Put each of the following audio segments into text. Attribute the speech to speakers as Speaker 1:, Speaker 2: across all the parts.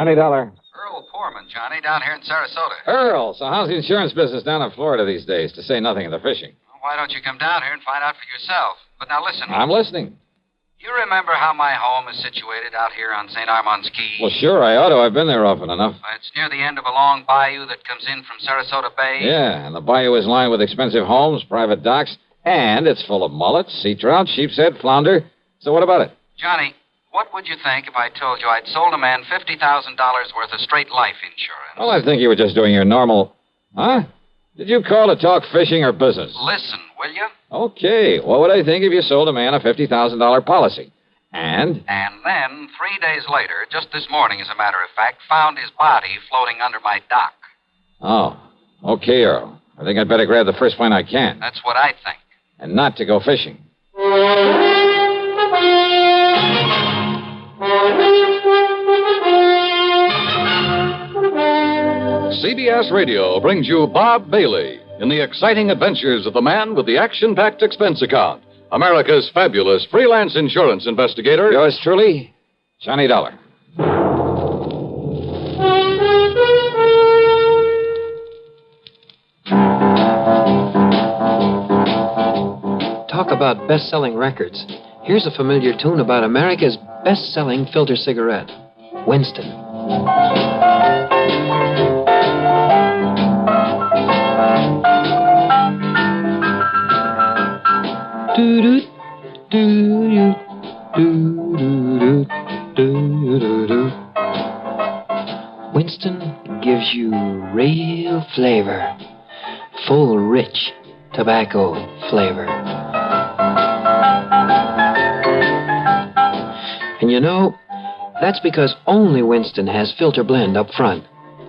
Speaker 1: $20.
Speaker 2: Earl Poorman, Johnny, down here in Sarasota.
Speaker 1: Earl, so how's the insurance business down in Florida these days, to say nothing of the fishing?
Speaker 2: Well, why don't you come down here and find out for yourself? But now listen.
Speaker 1: I'm listening.
Speaker 2: You remember how my home is situated out here on St. Armand's Key?
Speaker 1: Well, sure, I ought to. I've been there often enough.
Speaker 2: It's near the end of a long bayou that comes in from Sarasota Bay.
Speaker 1: Yeah, and the bayou is lined with expensive homes, private docks, and it's full of mullets, sea trout, sheep's head, flounder. So what about it?
Speaker 2: Johnny, what would you think if I told you I'd sold a man $50,000 worth of straight life insurance?
Speaker 1: Well, I think you were just doing your normal... Huh? Did you call to talk fishing or business?
Speaker 2: Listen, will you?
Speaker 1: Okay. What would I think if you sold a man a $50,000 policy? And?
Speaker 2: And then, 3 days later, just this morning, as a matter of fact, found his body floating under my dock.
Speaker 1: Oh. Okay, Earl. I think I'd better grab the first plane I can.
Speaker 2: That's what I think.
Speaker 1: And not to go fishing.
Speaker 3: CBS Radio brings you Bob Bailey in the exciting adventures of the man with the action-packed expense account, America's fabulous freelance insurance investigator.
Speaker 1: Yours truly, Johnny Dollar.
Speaker 4: Talk about best-selling records. Here's a familiar tune about America's best-selling filter cigarette, Winston. Winston gives you real flavor, full, rich tobacco flavor. And you know, that's because only Winston has filter blend up front.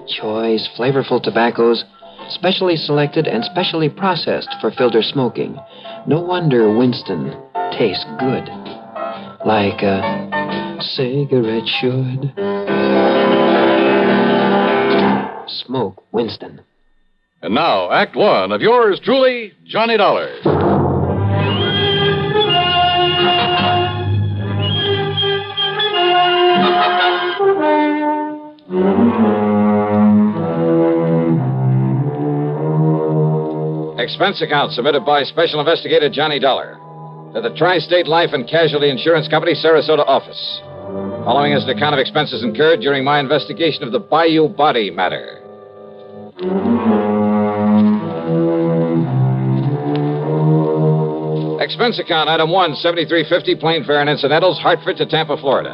Speaker 4: Choice, flavorful tobaccos, specially selected and specially processed for filter smoking. No wonder Winston tastes good, like a cigarette should. Smoke Winston.
Speaker 3: And now, Act One of yours truly, Johnny Dollar.
Speaker 1: Expense account submitted by Special Investigator Johnny Dollar to the Tri-State Life and Casualty Insurance Company, Sarasota office. Following is an account of expenses incurred during my investigation of the Bayou Body Matter. Expense account, item 1, $73.50, plane fare and incidentals, Hartford to Tampa, Florida.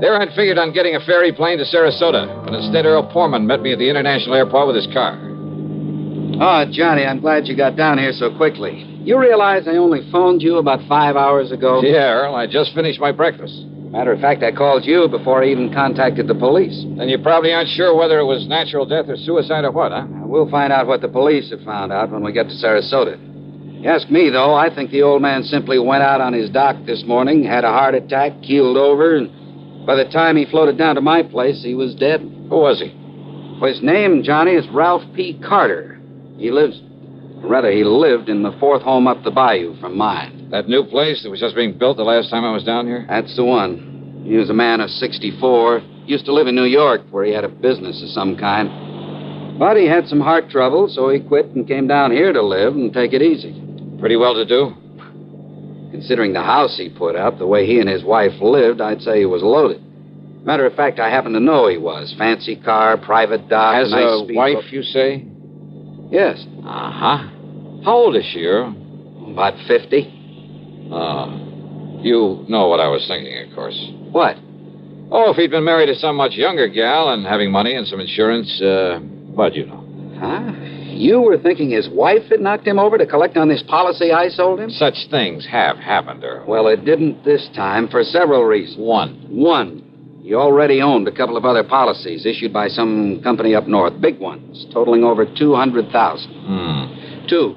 Speaker 1: There I'd figured on getting a ferry plane to Sarasota, but instead Earl Poorman met me at the international airport with his car.
Speaker 2: Oh, Johnny, I'm glad you got down here so quickly. You realize I only phoned you about 5 hours ago?
Speaker 1: Yeah, Earl, I just finished my breakfast.
Speaker 2: Matter of fact, I called you before I even contacted the police.
Speaker 1: Then you probably aren't sure whether it was natural death or suicide or what, huh?
Speaker 2: We'll find out what the police have found out when we get to Sarasota. You ask me, though, I think the old man simply went out on his dock this morning, had a heart attack, keeled over, and by the time he floated down to my place, he was dead.
Speaker 1: Who was he?
Speaker 2: Well, his name, Johnny, is Ralph P. Carter. He lived in the fourth home up the bayou from mine.
Speaker 1: That new place that was just being built the last time I was down here?
Speaker 2: That's the one. He was a man of 64. Used to live in New York, where he had a business of some kind. But he had some heart trouble, so he quit and came down here to live and take it easy.
Speaker 1: Pretty well to do?
Speaker 2: Considering the house he put up, the way he and his wife lived, I'd say he was loaded. Matter of fact, I happen to know he was. Fancy car, private dock,
Speaker 1: Has
Speaker 2: nice
Speaker 1: a
Speaker 2: speedboat.
Speaker 1: wife, you say?
Speaker 2: Yes.
Speaker 1: Uh-huh. How old is she, Earl?
Speaker 2: About 50.
Speaker 1: You know what I was thinking, of course.
Speaker 2: What?
Speaker 1: Oh, if he'd been married to some much younger gal and having money and some insurance, but you know.
Speaker 2: Huh? You were thinking his wife had knocked him over to collect on this policy I sold him?
Speaker 1: Such things have happened, Earl.
Speaker 2: Well, it didn't this time for several reasons. One. He already owned a couple of other policies issued by some company up north, big ones, totaling over $200,000. 2,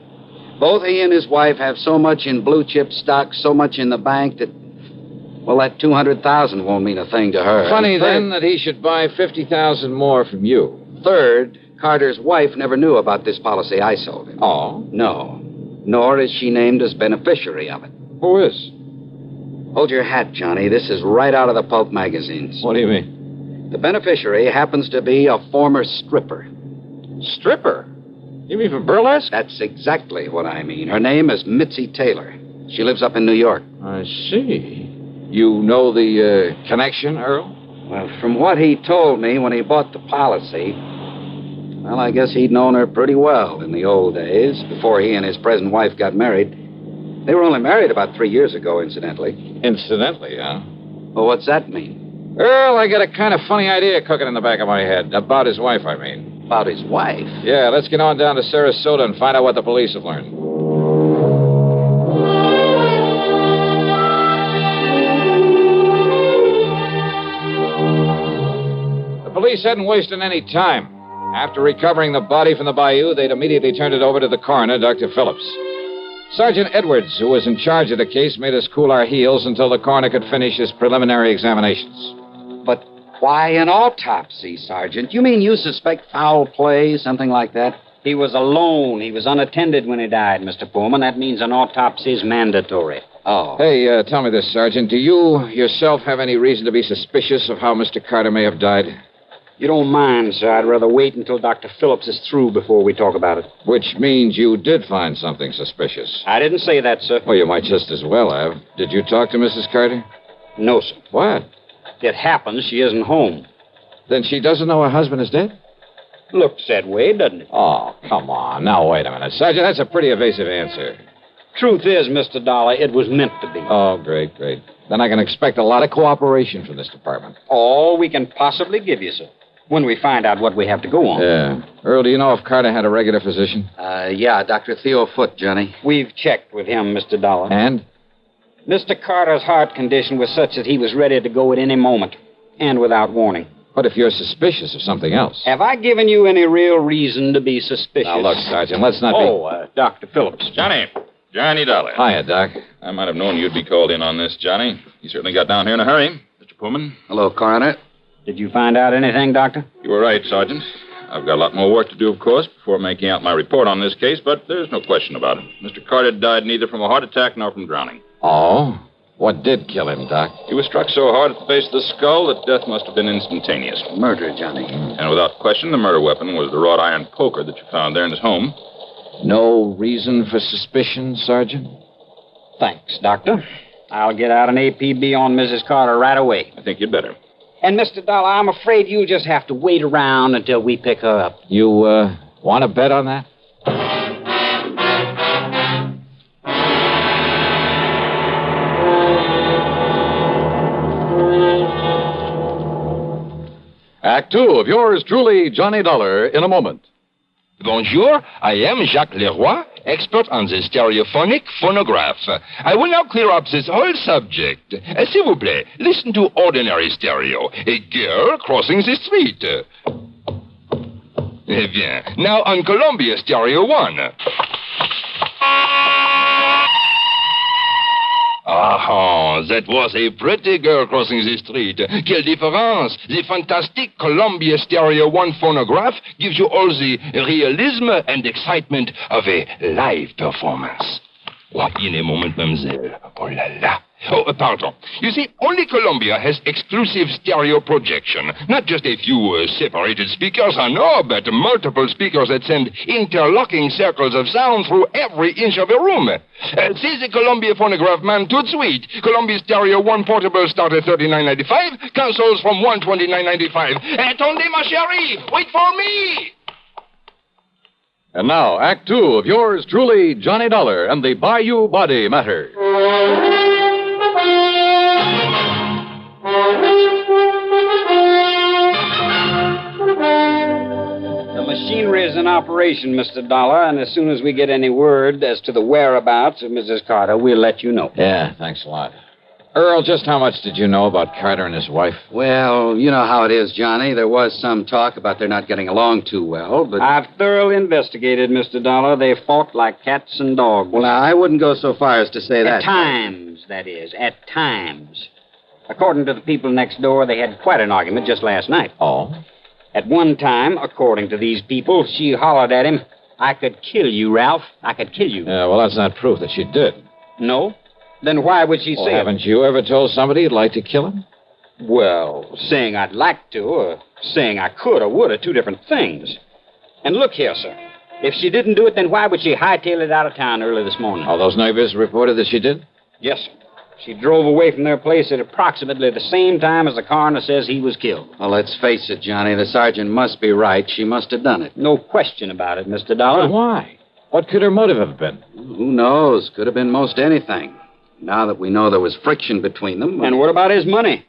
Speaker 2: both he and his wife have so much in blue chip stock, so much in the bank that, well, that $200,000 won't mean a thing to her.
Speaker 1: Funny, then, that he should buy $50,000 more from you.
Speaker 2: Third, Carter's wife never knew about this policy I sold him.
Speaker 1: Oh?
Speaker 2: No. Nor is she named as beneficiary of it.
Speaker 1: Who is?
Speaker 2: Hold your hat, Johnny. This is right out of the pulp magazines.
Speaker 1: What do you mean?
Speaker 2: The beneficiary happens to be a former stripper.
Speaker 1: Stripper? You mean for burlesque?
Speaker 2: That's exactly what I mean. Her name is Mitzi Taylor. She lives up in New York.
Speaker 1: I see. You know the connection, Earl?
Speaker 2: Well, from what he told me when he bought the policy, well, I guess he'd known her pretty well in the old days, before he and his present wife got married. They were only married about 3 years ago, incidentally.
Speaker 1: Incidentally, huh?
Speaker 2: Well, what's that mean?
Speaker 1: Earl, I got a kind of funny idea cooking in the back of my head. About his wife, I mean.
Speaker 2: About his wife?
Speaker 1: Yeah, let's get on down to Sarasota and find out what the police have learned. The police hadn't wasted any time. After recovering the body from the bayou, they'd immediately turned it over to the coroner, Dr. Phillips. Sergeant Edwards, who was in charge of the case, made us cool our heels until the coroner could finish his preliminary examinations.
Speaker 2: But why an autopsy, Sergeant? You mean you suspect foul play, something like that?
Speaker 5: He was alone. He was unattended when he died, Mr. Pullman. That means an autopsy is mandatory.
Speaker 2: Oh.
Speaker 1: Hey, tell me this, Sergeant. Do you yourself have any reason to be suspicious of how Mr. Carter may have died?
Speaker 5: You don't mind, sir. I'd rather wait until Dr. Phillips is through before we talk about it.
Speaker 1: Which means you did find something suspicious.
Speaker 5: I didn't say that, sir.
Speaker 1: Well, you might just as well have. Did you talk to Mrs. Carter?
Speaker 5: No, sir.
Speaker 1: What?
Speaker 5: It happens she isn't home.
Speaker 1: Then she doesn't know her husband is dead?
Speaker 5: Looks that way, doesn't it?
Speaker 1: Oh, come on. Now, wait a minute. Sergeant, that's a pretty evasive answer.
Speaker 5: Truth is, Mr. Dollar, it was meant to be.
Speaker 1: Oh, great. Then I can expect a lot of cooperation from this department.
Speaker 5: All we can possibly give you, sir. When we find out what we have to go on.
Speaker 1: Yeah. Earl, do you know if Carter had a regular physician?
Speaker 2: Yeah, Dr. Theo Foote, Johnny.
Speaker 5: We've checked with him, Mr. Dollar.
Speaker 1: And?
Speaker 5: Mr. Carter's heart condition was such that he was ready to go at any moment, and without warning.
Speaker 1: What if you're suspicious of something else?
Speaker 5: Have I given you any real reason to be suspicious?
Speaker 1: Now, look, Sergeant, let's not be...
Speaker 5: Dr. Phillips.
Speaker 6: Johnny Dollar.
Speaker 1: Hiya, Doc.
Speaker 6: I might have known you'd be called in on this, Johnny. You certainly got down here in a hurry. Mr. Pullman.
Speaker 2: Hello, Coroner.
Speaker 5: Did you find out anything, Doctor?
Speaker 6: You were right, Sergeant. I've got a lot more work to do, of course, before making out my report on this case, but there's no question about it. Mr. Carter died neither from a heart attack nor from drowning.
Speaker 1: Oh? What did kill him, Doc?
Speaker 6: He was struck so hard at the base of the skull that death must have been instantaneous.
Speaker 2: Murder, Johnny.
Speaker 6: And without question, the murder weapon was the wrought iron poker that you found there in his home.
Speaker 1: No reason for suspicion, Sergeant?
Speaker 5: Thanks, Doctor. I'll get out an APB on Mrs. Carter right away.
Speaker 6: I think you'd better.
Speaker 5: And, Mr. Dollar, I'm afraid you'll just have to wait around until we pick her up.
Speaker 1: You, want to bet on that?
Speaker 3: Act two of yours truly, Johnny Dollar, in a moment.
Speaker 7: Bonjour, I am Jacques Leroy, expert on the stereophonic phonograph. I will now clear up this whole subject. S'il vous plaît, listen to ordinary stereo. A girl crossing the street. Eh bien, now on Columbia Stereo 1. Ah, that was a pretty girl crossing the street. Quelle différence! The fantastic Columbia Stereo 1 phonograph gives you all the realism and excitement of a live performance. Oh, in a moment, mademoiselle. Oh la la. Oh, pardon. You see, only Columbia has exclusive stereo projection. Not just a few separated speakers, I know, but multiple speakers that send interlocking circles of sound through every inch of a room. See the Columbia phonograph, man, tout de suite. Columbia Stereo 1 portable start at $39.95. Consoles from $129.95. Attendez, ma chérie! Wait for me!
Speaker 3: And now, Act two of yours truly, Johnny Dollar and the Bayou Body Matter.
Speaker 5: The machinery is in operation, Mr. Dollar, and as soon as we get any word as to the whereabouts of Mrs. Carter, we'll let you know.
Speaker 1: Yeah, thanks a lot. Earl, just how much did you know about Carter and his wife?
Speaker 2: Well, you know how it is, Johnny. There was some talk about their not getting along too well, but...
Speaker 5: I've thoroughly investigated, Mr. Dollar. They fought like cats and dogs.
Speaker 2: Well, now, I wouldn't go so far as to say that.
Speaker 5: At times, that is. At times. According to the people next door, they had quite an argument just last night.
Speaker 1: Oh?
Speaker 5: At one time, according to these people, she hollered at him, "I could kill you, Ralph. I could kill you."
Speaker 1: Yeah, well, that's not proof that she did.
Speaker 5: No? Then why would she say it?
Speaker 1: Haven't you ever told somebody you'd like to kill him?
Speaker 5: Well, saying I'd like to, or saying I could or would are two different things. And look here, sir. If she didn't do it, then why would she hightail it out of town early this morning?
Speaker 1: All those neighbors reported that she did?
Speaker 5: Yes, sir. She drove away from their place at approximately the same time as the coroner says he was killed.
Speaker 2: Well, let's face it, Johnny. The sergeant must be right. She must have done it.
Speaker 5: No question about it, Mr. Dollar.
Speaker 1: But why? What could her motive have been?
Speaker 2: Who knows? Could have been most anything. Now that we know there was friction between them.
Speaker 5: And what about his money?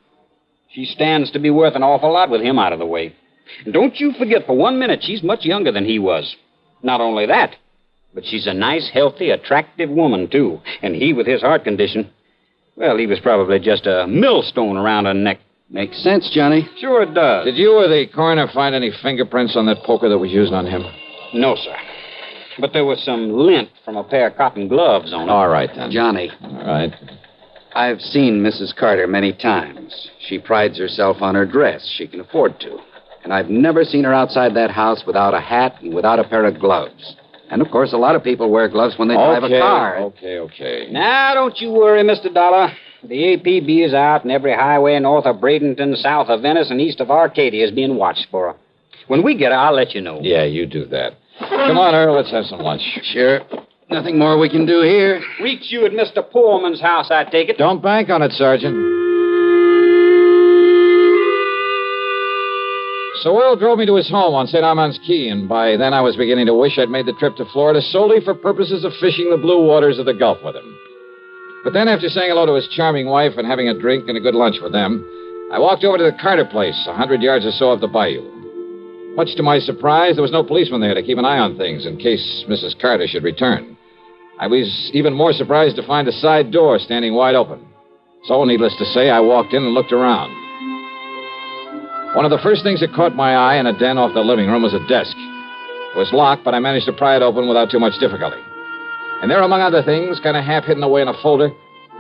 Speaker 5: She stands to be worth an awful lot with him out of the way. And don't you forget for 1 minute she's much younger than he was. Not only that, but she's a nice, healthy, attractive woman, too. And he, with his heart condition, well, he was probably just a millstone around her neck.
Speaker 2: Makes sense, Johnny.
Speaker 5: Sure it does.
Speaker 1: Did you or the coroner find any fingerprints on that poker that was used on him?
Speaker 5: No, sir. But there was some lint from a pair of cotton gloves on it.
Speaker 1: All right, then.
Speaker 2: Johnny.
Speaker 1: All right.
Speaker 2: I've seen Mrs. Carter many times. She prides herself on her dress. She can afford to. And I've never seen her outside that house without a hat and without a pair of gloves. And, of course, a lot of people wear gloves when they drive a car.
Speaker 1: Okay.
Speaker 5: Now, don't you worry, Mr. Dollar. The APB is out, and every highway north of Bradenton, south of Venice, and east of Arcadia is being watched for her. When we get her, I'll let you know.
Speaker 1: Yeah, you do that. Come on, Earl, let's have some lunch.
Speaker 2: Sure. Nothing more we can do here.
Speaker 5: Reach you at Mr. Pullman's house, I take it.
Speaker 1: Don't bank on it, Sergeant. So Earl drove me to his home on St. Armand's Key, and by then I was beginning to wish I'd made the trip to Florida solely for purposes of fishing the blue waters of the Gulf with him. But then, after saying hello to his charming wife and having a drink and a good lunch with them, I walked over to the Carter place, 100 yards or so up the bayou. Much to my surprise, there was no policeman there to keep an eye on things in case Mrs. Carter should return. I was even more surprised to find a side door standing wide open. So, needless to say, I walked in and looked around. One of the first things that caught my eye in a den off the living room was a desk. It was locked, but I managed to pry it open without too much difficulty. And there, among other things, kind of half hidden away in a folder,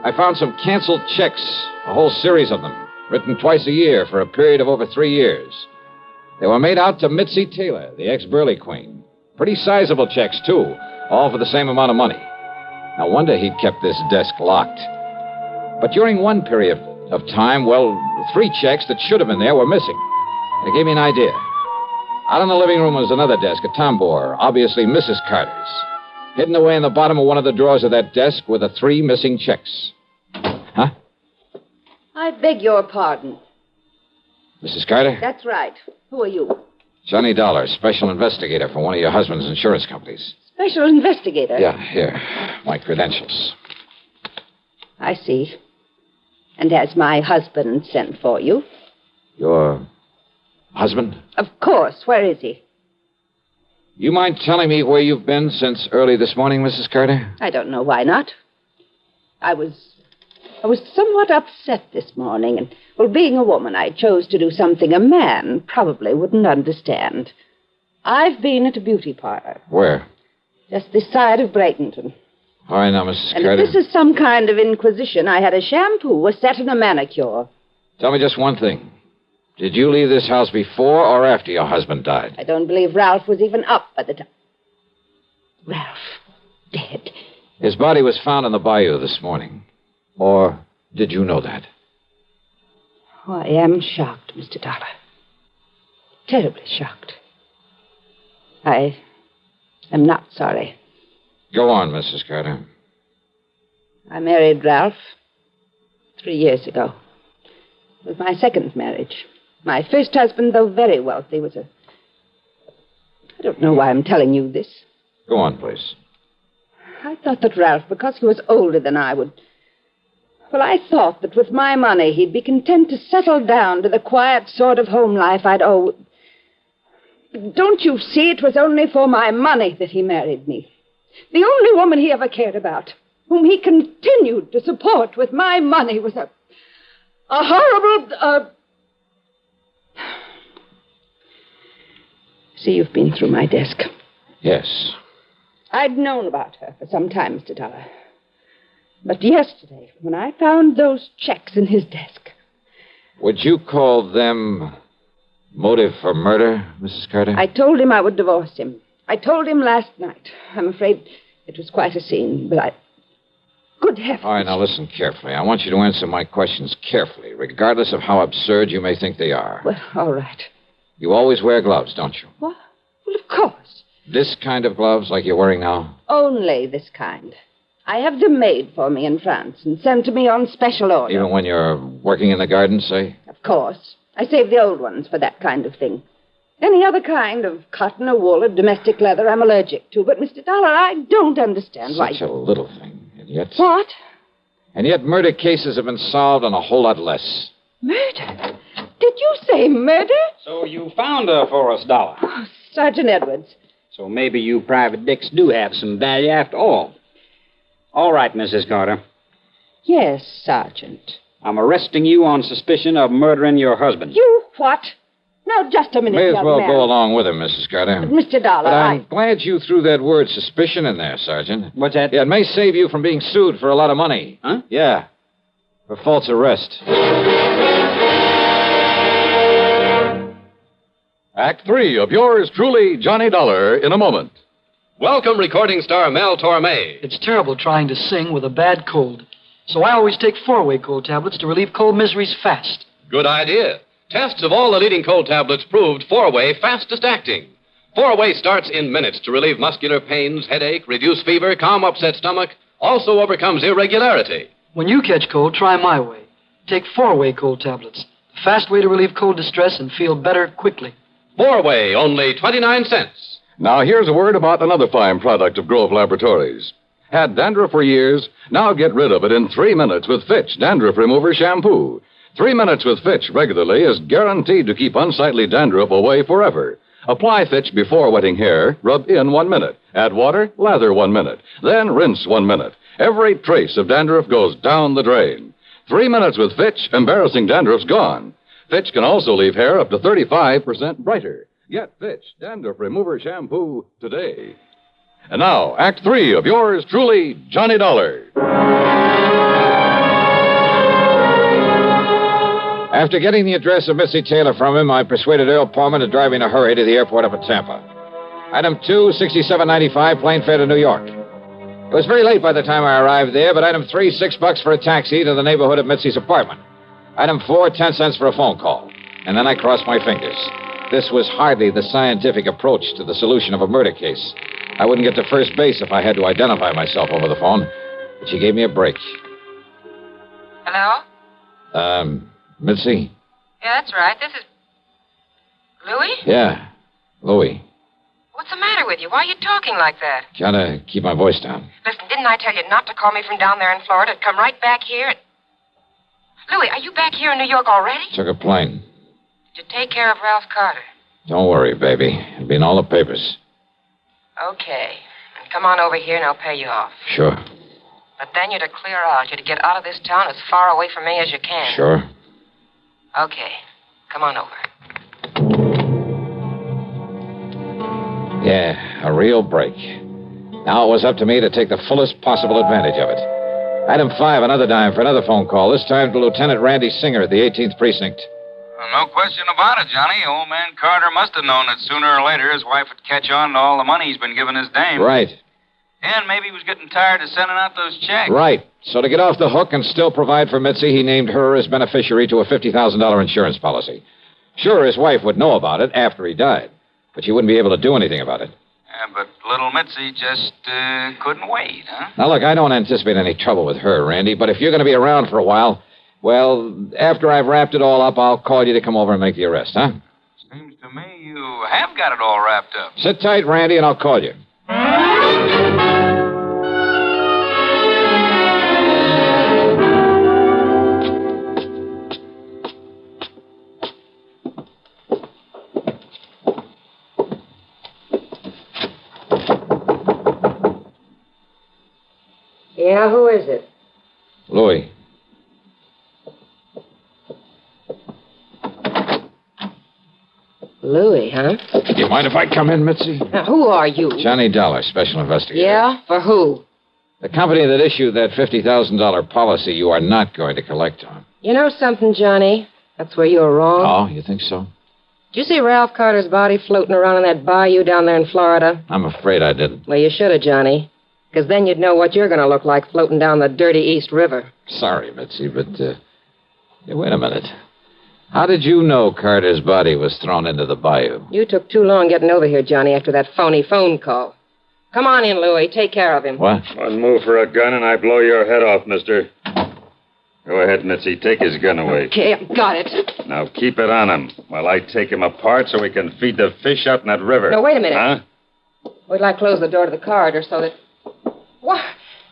Speaker 1: I found some canceled checks, a whole series of them, written twice a year for a period of over 3 years. They were made out to Mitzi Taylor, the ex-Burley Queen. Pretty sizable checks, too, all for the same amount of money. No wonder he'd kept this desk locked. But during one period of time, well, 3 checks that should have been there were missing. It gave me an idea. Out in the living room was another desk, a tambour, obviously Mrs. Carter's. Hidden away in the bottom of one of the drawers of that desk were the 3 missing checks. Huh?
Speaker 8: I beg your pardon.
Speaker 1: Mrs. Carter?
Speaker 8: That's right. Who are you?
Speaker 1: Johnny Dollar, special investigator for one of your husband's insurance companies.
Speaker 8: Special investigator?
Speaker 1: Yeah, here. My credentials.
Speaker 8: I see. And has my husband sent for you?
Speaker 1: Your husband?
Speaker 8: Of course. Where is he?
Speaker 1: You mind telling me where you've been since early this morning, Mrs. Carter?
Speaker 8: I don't know why not. I was somewhat upset this morning, and, well, being a woman, I chose to do something a man probably wouldn't understand. I've been at a beauty parlor.
Speaker 1: Where?
Speaker 8: Just this side of Bradenton.
Speaker 1: All right, now, Mrs.
Speaker 8: And
Speaker 1: Carter.
Speaker 8: if this is some kind of inquisition, I had a shampoo, a set, and a manicure.
Speaker 1: Tell me just one thing. Did you leave this house before or after your husband died?
Speaker 8: I don't believe Ralph was even up by the time. Ralph, dead.
Speaker 1: His body was found in the bayou this morning. Or did you know that?
Speaker 8: Oh, I am shocked, Mr. Dollar. Terribly shocked. I am not sorry.
Speaker 1: Go on, Mrs. Carter.
Speaker 8: I married Ralph 3 years ago. It was my second marriage. My first husband, though very wealthy, was I don't know why I'm telling you this.
Speaker 1: Go on, please.
Speaker 8: I thought that Ralph, because he was older than I would... Well, I thought that with my money, he'd be content to settle down to the quiet sort of home life I'd owe. Don't you see, it was only for my money that he married me. The only woman he ever cared about, whom he continued to support with my money, was a horrible... See, you've been through my desk.
Speaker 1: Yes.
Speaker 8: I'd known about her for some time, Mr. Dollar. But yesterday, when I found those checks in his desk...
Speaker 1: Would you call them motive for murder, Mrs. Carter?
Speaker 8: I told him I would divorce him. I told him last night. I'm afraid it was quite a scene, but Good heavens.
Speaker 1: All right, now listen carefully. I want you to answer my questions carefully, regardless of how absurd you may think they are.
Speaker 8: Well, all right.
Speaker 1: You always wear gloves, don't you?
Speaker 8: What? Well, of course.
Speaker 1: This kind of gloves like you're wearing now?
Speaker 8: Only this kind. I have them made for me in France and sent to me on special order.
Speaker 1: Even when you're working in the garden, say?
Speaker 8: Of course. I save the old ones for that kind of thing. Any other kind of cotton or wool or domestic leather I'm allergic to. But, Mr. Dollar, I don't understand why...
Speaker 1: Such a little thing, and yet...
Speaker 8: What?
Speaker 1: And yet murder cases have been solved on a whole lot less.
Speaker 8: Murder? Did you say murder?
Speaker 5: So you found her for us, Dollar.
Speaker 8: Oh, Sergeant Edwards.
Speaker 5: So maybe you private dicks do have some value after all. All right, Mrs. Carter.
Speaker 8: Yes, Sergeant.
Speaker 5: I'm arresting you on suspicion of murdering your husband.
Speaker 8: You what? Now, just a minute,
Speaker 1: May as
Speaker 8: young
Speaker 1: well
Speaker 8: man.
Speaker 1: go along with him, Mrs. Carter.
Speaker 8: But, Mr. Dollar,
Speaker 1: But I'm glad you threw that word suspicion in there, Sergeant.
Speaker 5: What's that?
Speaker 1: Yeah, it may save you from being sued for a lot of money.
Speaker 5: Huh?
Speaker 1: Yeah, for false arrest.
Speaker 3: Act 3 of yours truly, Johnny Dollar, in a moment.
Speaker 9: Welcome, recording star Mel Torme.
Speaker 10: It's terrible trying to sing with a bad cold. So I always take 4-way cold tablets to relieve cold miseries fast.
Speaker 9: Good idea. Tests of all the leading cold tablets proved 4-way fastest acting. 4-way starts in minutes to relieve muscular pains, headache, reduce fever, calm upset stomach, also overcomes irregularity.
Speaker 10: When you catch cold, try my way. Take 4-way cold tablets. The fast way to relieve cold distress and feel better quickly.
Speaker 9: 4-way, only 29 cents.
Speaker 3: Now, here's a word about another fine product of Grove Laboratories. Had dandruff for years? Now get rid of it in 3 minutes with Fitch Dandruff Remover Shampoo. 3 minutes with Fitch regularly is guaranteed to keep unsightly dandruff away forever. Apply Fitch before wetting hair, rub in 1 minute. Add water, lather 1 minute. Then rinse 1 minute. Every trace of dandruff goes down the drain. 3 minutes with Fitch, embarrassing dandruff's gone. Fitch can also leave hair up to 35% brighter. Get Fitch Dandruff Remover Shampoo today. And now, Act 3 of yours truly, Johnny Dollar.
Speaker 1: After getting the address of Missy Taylor from him, I persuaded Earl Palmer to drive in a hurry to the airport up at Tampa. Item 2, $67.95, plane fare to New York. It was very late by the time I arrived there, but item 3, $6 for a taxi to the neighborhood of Mitzi's apartment. Item 4, 10 cents for a phone call. And then I crossed my fingers. This was hardly the scientific approach to the solution of a murder case. I wouldn't get to first base if I had to identify myself over the phone. But she gave me a break.
Speaker 11: Hello?
Speaker 1: Mitzi?
Speaker 11: Yeah, that's right. This is... Louis?
Speaker 1: Yeah, Louis.
Speaker 11: What's the matter with you? Why are you talking like that?
Speaker 1: Gotta keep my voice down.
Speaker 11: Listen, didn't I tell you not to call me from down there in Florida? Come right back here. Louis, are you back here in New York already?
Speaker 1: Took a plane.
Speaker 11: Did you take care of Ralph Carter?
Speaker 1: Don't worry, baby. It'll be in all the papers.
Speaker 11: Okay. And come on over here and I'll pay you off.
Speaker 1: Sure.
Speaker 11: But then you're to clear out. You're to get out of this town as far away from me as you can.
Speaker 1: Sure.
Speaker 11: Okay. Come on over.
Speaker 1: Yeah, a real break. Now it was up to me to take the fullest possible advantage of it. Item 5, another dime for another phone call, this time to Lieutenant Randy Singer at the 18th Precinct.
Speaker 12: No question about it, Johnny. Old man Carter must have known that sooner or later his wife would catch on to all the money he's been giving his dame.
Speaker 1: Right.
Speaker 12: And maybe he was getting tired of sending out those checks.
Speaker 1: Right. So to get off the hook and still provide for Mitzi, he named her as beneficiary to a $50,000 insurance policy. Sure, his wife would know about it after he died, but she wouldn't be able to do anything about it.
Speaker 12: Yeah, but little Mitzi just couldn't wait, huh?
Speaker 1: Now, look, I don't anticipate any trouble with her, Randy, but if you're going to be around for a while, well, after I've wrapped it all up, I'll call you to come over and make the arrest, huh?
Speaker 12: Seems to me you have got it all wrapped up.
Speaker 1: Sit tight, Randy, and I'll call you.
Speaker 8: Yeah, who is it?
Speaker 1: Louis.
Speaker 8: Louis, huh?
Speaker 1: Do you mind if I come in, Mitzi?
Speaker 8: Now, who are you?
Speaker 1: Johnny Dollar, special investigator.
Speaker 8: Yeah? For who?
Speaker 1: The company that issued that $50,000 policy you are not going to collect on.
Speaker 8: You know something, Johnny? That's where you're wrong.
Speaker 1: Oh, you think so?
Speaker 8: Did you see Ralph Carter's body floating around in that bayou down there in Florida?
Speaker 1: I'm afraid I didn't.
Speaker 8: Well, you should have, Johnny.
Speaker 11: Because then you'd know what you're going to look like floating down the dirty East River.
Speaker 1: Sorry, Mitzi, but, hey, wait a minute. How did you know Carter's body was thrown into the bayou?
Speaker 11: You took too long getting over here, Johnny, after that phony phone call. Come on in, Louie. Take care of him.
Speaker 1: What?
Speaker 13: One move for a gun and I blow your head off, mister. Go ahead, Mitzi. Take his gun away.
Speaker 11: Okay, I've got it.
Speaker 13: Now keep it on him while I take him apart so we can feed the fish out in that river.
Speaker 11: No, wait a minute.
Speaker 13: Huh?
Speaker 11: We'd like to close the door to the corridor so that... What?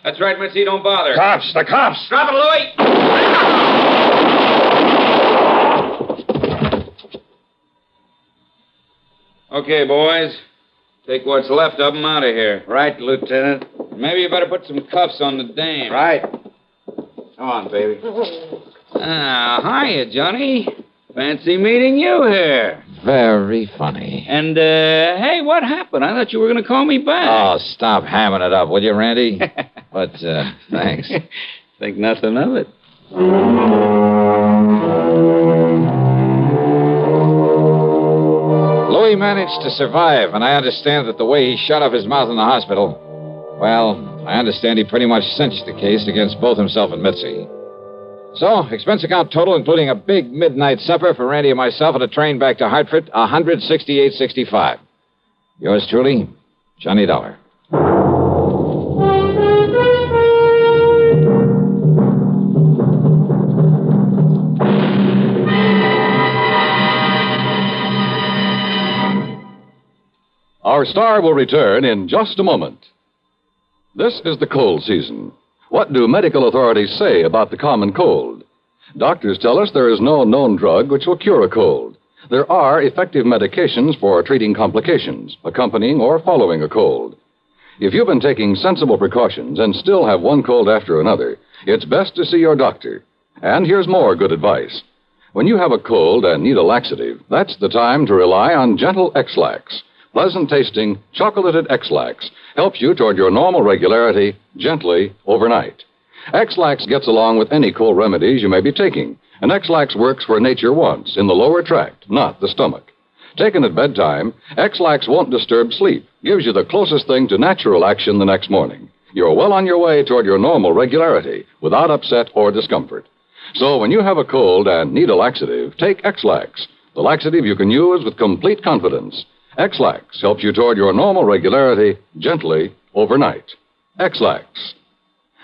Speaker 6: That's right, Mitzi. Don't bother.
Speaker 13: Cops! The cops!
Speaker 6: Drop it, Louie! Okay, boys. Take what's left of them out of here.
Speaker 2: Right, Lieutenant.
Speaker 6: Maybe you better put some cuffs on the dame.
Speaker 2: Right. Come on, baby.
Speaker 6: Hiya, Johnny. Fancy meeting you here.
Speaker 1: Very funny.
Speaker 6: And, hey, what happened? I thought you were going to call me back.
Speaker 1: Oh, stop hamming it up, will you, Randy? But, thanks.
Speaker 6: Think nothing of it.
Speaker 1: Louis managed to survive, and I understand that the way he shut off his mouth in the hospital, well, I understand he pretty much cinched the case against both himself and Mitzi. So, expense account total, including a big midnight supper for Randy and myself and a train back to Hartford, $168.65. Yours truly, Johnny Dollar.
Speaker 3: Our star will return in just a moment. This is the cold season. What do medical authorities say about the common cold? Doctors tell us there is no known drug which will cure a cold. There are effective medications for treating complications, accompanying or following a cold. If you've been taking sensible precautions and still have one cold after another, it's best to see your doctor. And here's more good advice. When you have a cold and need a laxative, that's the time to rely on gentle X-Lax. Pleasant-tasting, chocolated X-Lax helps you toward your normal regularity gently overnight. X-Lax gets along with any cold remedies you may be taking, and X-Lax works where nature wants, in the lower tract, not the stomach. Taken at bedtime, X-Lax won't disturb sleep, gives you the closest thing to natural action the next morning. You're well on your way toward your normal regularity, without upset or discomfort. So when you have a cold and need a laxative, take X-Lax, the laxative you can use with complete confidence. X-Lax helps you toward your normal regularity gently overnight. X-Lax.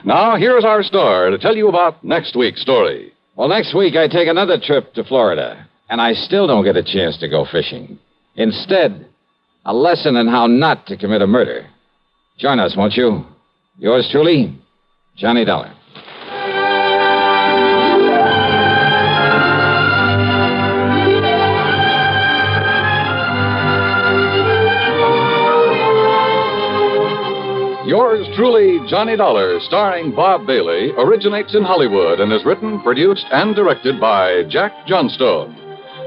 Speaker 3: Now, here's our star to tell you about next week's story.
Speaker 1: Well, next week I take another trip to Florida, and I still don't get a chance to go fishing. Instead, a lesson in how not to commit a murder. Join us, won't you? Yours truly, Johnny Dollar.
Speaker 3: Yours truly, Johnny Dollar, starring Bob Bailey, originates in Hollywood and is written, produced, and directed by Jack Johnstone.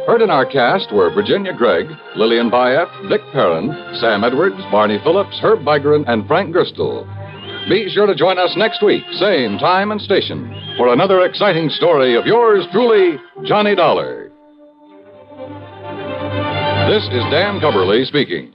Speaker 3: Heard in our cast were Virginia Gregg, Lillian Bayef, Vic Perrin, Sam Edwards, Barney Phillips, Herb Bygren, and Frank Gerstle. Be sure to join us next week, same time and station, for another exciting story of yours truly, Johnny Dollar. This is Dan Cubberly speaking.